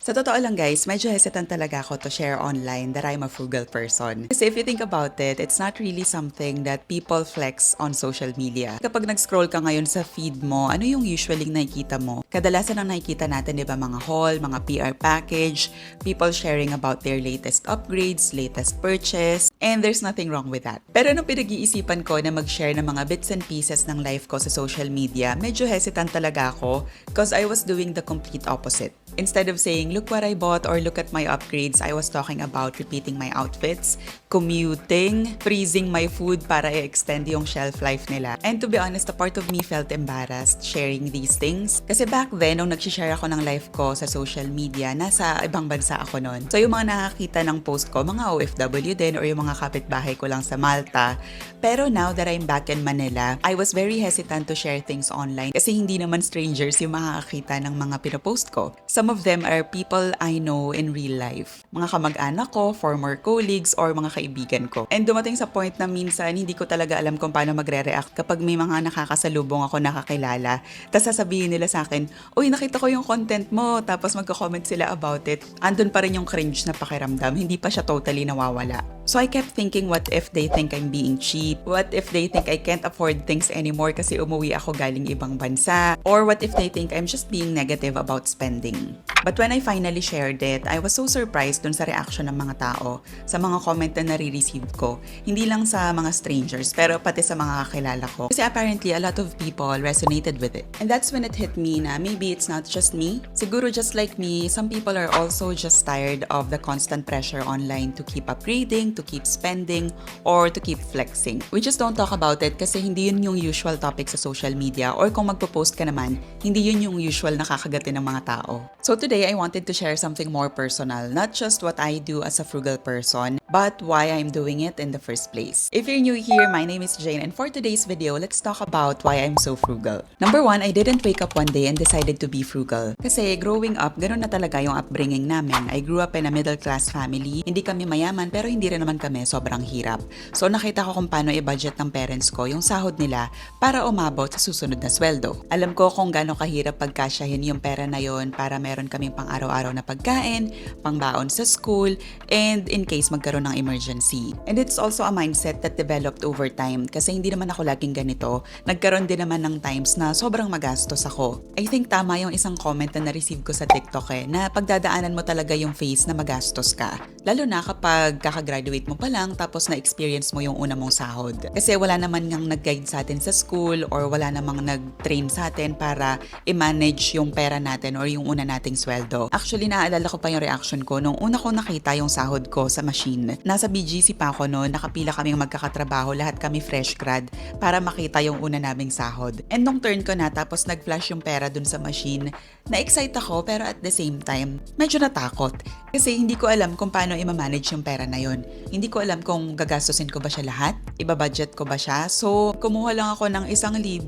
Sa totoo lang guys, medyo hesitant talaga ako to share online that I'm a frugal person. Kasi if you think about it, it's not really something that people flex on social media. Kapag nag-scroll ka ngayon sa feed mo, ano yung usually nakikita mo? Kadalasan ang nakikita natin, di ba, mga haul, mga PR package, people sharing about their latest upgrades, latest purchase, and there's nothing wrong with that. Pero nung pinag-iisipan ko na mag-share ng mga bits and pieces ng life ko sa social media, medyo hesitant talaga ako because I was doing the complete opposite. Instead of saying, look what I bought or look at my upgrades, I was talking about repeating my outfits, commuting, freezing my food para i-extend yung shelf life nila. And to be honest, a part of me felt embarrassed sharing these things. Kasi back then, nung nag-share ako ng life ko sa social media, nasa ibang bansa ako nun. So yung mga nakakita ng post ko, mga OFW din or yung mga kapitbahay ko lang sa Malta. Pero now that I'm back in Manila, I was very hesitant to share things online kasi hindi naman strangers yung makakakita ng mga pinopost ko. Some of them are people I know in real life. Mga kamag-anak ko, former colleagues, or mga kaibigan ko. And dumating sa point na minsan hindi ko talaga alam kung paano magre-react kapag may mga nakakasalubong ako nakakilala. Tapos sasabihin nila sa akin, uy, nakita ko yung content mo. Tapos magko-comment sila about it. Andun pa rin yung cringe na pakiramdam. Hindi pa siya totally nawawala. So I kept thinking, what if they think I'm being cheap? What if they think I can't afford things anymore kasi umuwi ako galing ibang bansa? Or what if they think I'm just being negative about spending? But when I finally shared it, I was so surprised dun sa reaction ng mga tao, sa mga comment na nare-receive ko. Hindi lang sa mga strangers, pero pati sa mga kakilala ko. Kasi apparently, a lot of people resonated with it. And that's when it hit me na maybe it's not just me. Siguro just like me, some people are also just tired of the constant pressure online to keep upgrading, to keep spending, or to keep flexing. We just don't talk about it kasi hindi yun yung usual topic sa social media, or kung magpo-post ka naman, hindi yun yung usual nakakagatin ng mga tao. So today, I wanted to share something more personal, not just what I do as a frugal person, but why I'm doing it in the first place. If you're new here, my name is Jane, and for today's video, let's talk about why I'm so frugal. Number one, I didn't wake up one day and decided to be frugal. Kasi growing up, ganun na talaga yung upbringing namin. I grew up in a middle-class family. Hindi kami mayaman, pero hindi rin naman kami sobrang hirap. So nakita ko kung paano i-budget ng parents ko yung sahod nila para umabot sa susunod na sweldo. Alam ko kung gaano kahirap pagkasyahin yung pera na yon para meron kaming pang araw-araw na pagkain, pangbaon sa school, and in case magkaroon ng emergency. And it's also a mindset that developed over time kasi hindi naman ako laging ganito. Nagkaroon din naman ng times na sobrang magastos ako. I think tama yung isang comment na na-receive ko sa TikTok na pagdadaanan mo talaga yung phase na magastos ka. Lalo na kapag kakagraduate mo pa lang tapos na-experience mo yung una mong sahod. Kasi wala naman ngang nag-guide sa atin sa school or wala namang nag-train sa atin para i-manage yung pera natin or yung una nating sweldo. Actually, naaalala ko pa yung reaction ko nung una ko nakita yung sahod ko sa machine. Nasa BGC pa ako noon, nakapila kaming magkakatrabaho, lahat kami fresh grad para makita yung una naming sahod. And nung turn ko na tapos nag-flash yung pera dun sa machine, na-excite ako pero at the same time, medyo natakot. Kasi hindi ko alam kung paano i-manage yung pera na yun. Hindi ko alam kung gagastusin ko ba siya lahat, ibabudget ko ba siya. So, kumuha lang ako ng 1,000,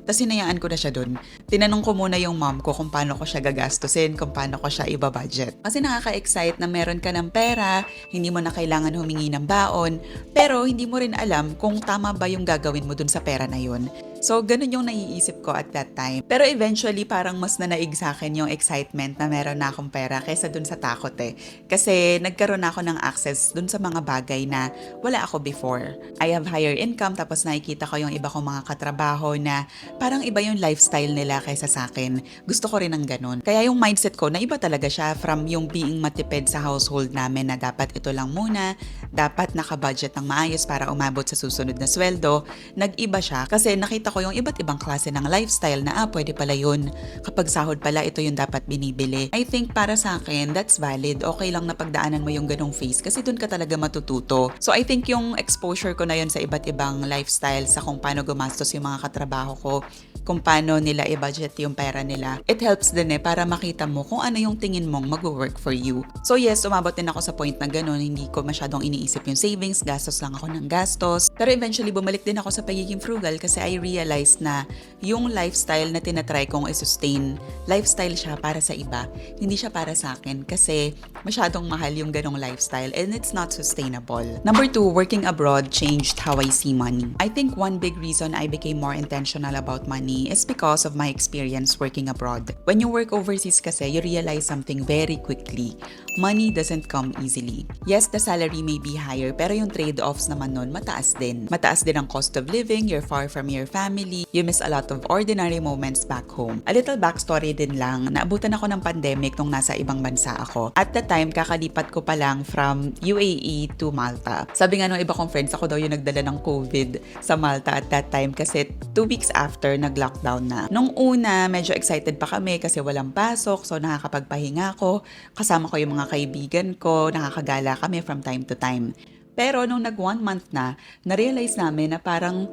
tapos hinayaan ko na siya dun. Tinanong ko muna yung mom ko kung paano ko siya gagastusin, kung paano ko siya ibabudget. Kasi nakaka-excite na meron ka ng pera, hindi mo na kailangan humingi ng baon, pero hindi mo rin alam kung tama ba yung gagawin mo dun sa pera na yun. So, ganun yung naiisip ko at that time. Pero eventually, parang mas nanaig sa akin yung excitement na meron na akong pera kaysa dun sa takot Kasi nagkaroon na ako ng access dun sa mga bagay na wala ako before. I have higher income, tapos nakikita ko yung iba kong mga katrabaho na parang iba yung lifestyle nila kaysa sa akin. Gusto ko rin ng ganun. Kaya yung mindset ko na iba talaga siya from yung being matipid sa household namin na dapat ito lang muna, dapat nakabudget ng maayos para umabot sa susunod na sweldo. Nag-iba siya kasi nakita ko yung iba't ibang klase ng lifestyle na pwede pala yun. Kapag sahod pala, ito yung dapat binibili. I think para sa akin, that's valid. Okay lang na pagdaanan mo yung ganong phase kasi dun ka talaga matututo. So I think yung exposure ko na yun sa iba't ibang lifestyle, sa kung paano gumastos yung mga katrabaho ko, kung paano nila i-budget yung pera nila, it helps din para makita mo kung ano yung tingin mong mag-work for you. So yes, umabot din ako sa point na ganun, hindi ko masyadong iniisip yung savings, gastos lang ako ng gastos. Pero eventually, bumalik din ako sa pagiging frugal kasi I realized na yung lifestyle na tinatry kong i-sustain, lifestyle siya para sa iba. Hindi siya para sa akin kasi masyadong mahal yung ganong lifestyle and it's not sustainable. Number 2, working abroad changed how I see money. I think one big reason I became more intentional about money me is because of my experience working abroad. When you work overseas kasi, you realize something very quickly. Money doesn't come easily. Yes, the salary may be higher, pero yung trade-offs naman nun mataas din. Mataas din ang cost of living, you're far from your family, you miss a lot of ordinary moments back home. A little backstory din lang, naabutan ako ng pandemic nung nasa ibang bansa ako. At the time, kakalipat ko pa lang from UAE to Malta. Sabi nga nung iba kong friends, ako daw yung nagdala ng COVID sa Malta at that time kasi 2 weeks after, nag-lockdown na. Nung una, medyo excited pa kami kasi walang pasok, so nakakapagpahinga ako. Kasama ko yung mga kaibigan ko, nakakagala kami from time to time. Pero nung nag 1 month na, na-realize namin na parang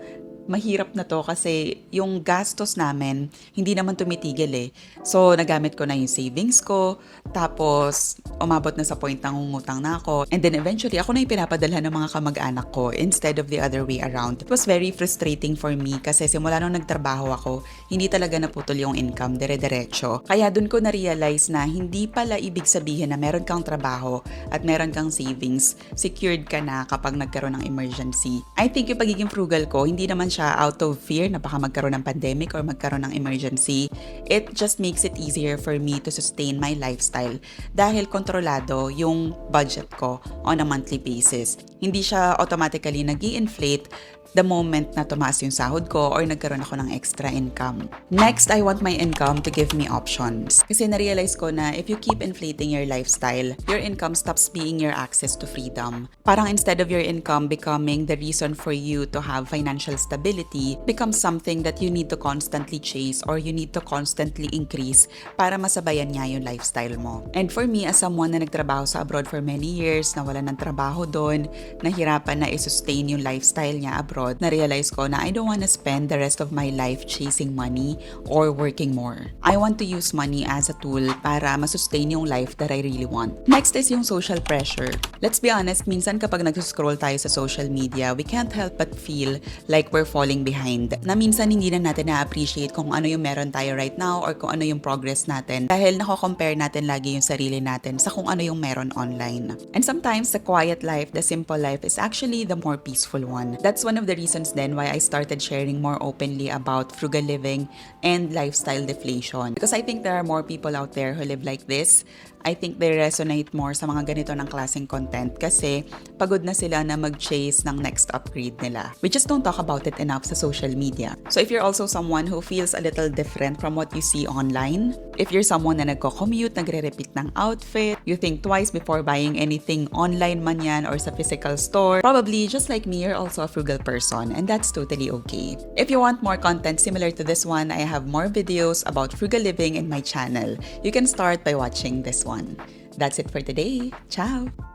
mahirap na to kasi yung gastos namin hindi naman tumitigil eh. So, nagamit ko na yung savings ko, tapos umabot na sa point na ngungutang na ako. And then eventually, ako na yung pinapadala ng mga kamag-anak ko instead of the other way around. It was very frustrating for me kasi simula nung nagtrabaho ako, hindi talaga naputol yung income, dire-diretso. Kaya dun ko na-realize na hindi pala ibig sabihin na meron kang trabaho at meron kang savings, secured ka na kapag nagkaroon ng emergency. I think yung pagiging frugal ko, hindi naman siya out of fear na baka magkaroon ng pandemic or magkaroon ng emergency. It just makes it easier for me to sustain my lifestyle dahil kontrolado yung budget ko on a monthly basis. Hindi siya automatically nag-i-inflate the moment na tumaas yung sahod ko or nagkaroon ako ng extra income. Next, I want my income to give me options. Kasi na-realize ko na if you keep inflating your lifestyle, your income stops being your access to freedom. Parang instead of your income becoming the reason for you to have financial stability, becomes something that you need to constantly chase or you need to constantly increase para masabayan niya yung lifestyle mo. And for me, as someone na nagtrabaho sa abroad for many years, na wala ng trabaho doon, nahirapan na i-sustain yung lifestyle niya abroad, na-realize ko na I don't want to spend the rest of my life chasing money or working more. I want to use money as a tool para masustain yung life that I really want. Next is yung social pressure. Let's be honest, minsan kapag nag-scroll tayo sa social media, we can't help but feel like we're falling behind. Na minsan hindi na natin na-appreciate kung ano yung meron tayo right now or kung ano yung progress natin dahil nako-compare natin lagi yung sarili natin sa kung ano yung meron online. And sometimes the quiet life, the simple life is actually the more peaceful one. That's one of the reasons then why I started sharing more openly about frugal living and lifestyle deflation. Because I think there are more people out there who live like this. I think they resonate more sa mga ganito ng klaseng content kasi pagod na sila na mag-chase ng next upgrade nila. We just don't talk about it enough sa social media. So if you're also someone who feels a little different from what you see online, if you're someone na nagko-commute, nagre-repeat ng outfit, you think twice before buying anything online man yan or sa physical store, probably just like me, you're also a frugal person and that's totally okay. If you want more content similar to this one, I have more videos about frugal living in my channel. You can start by watching this one. That's it for today. Ciao!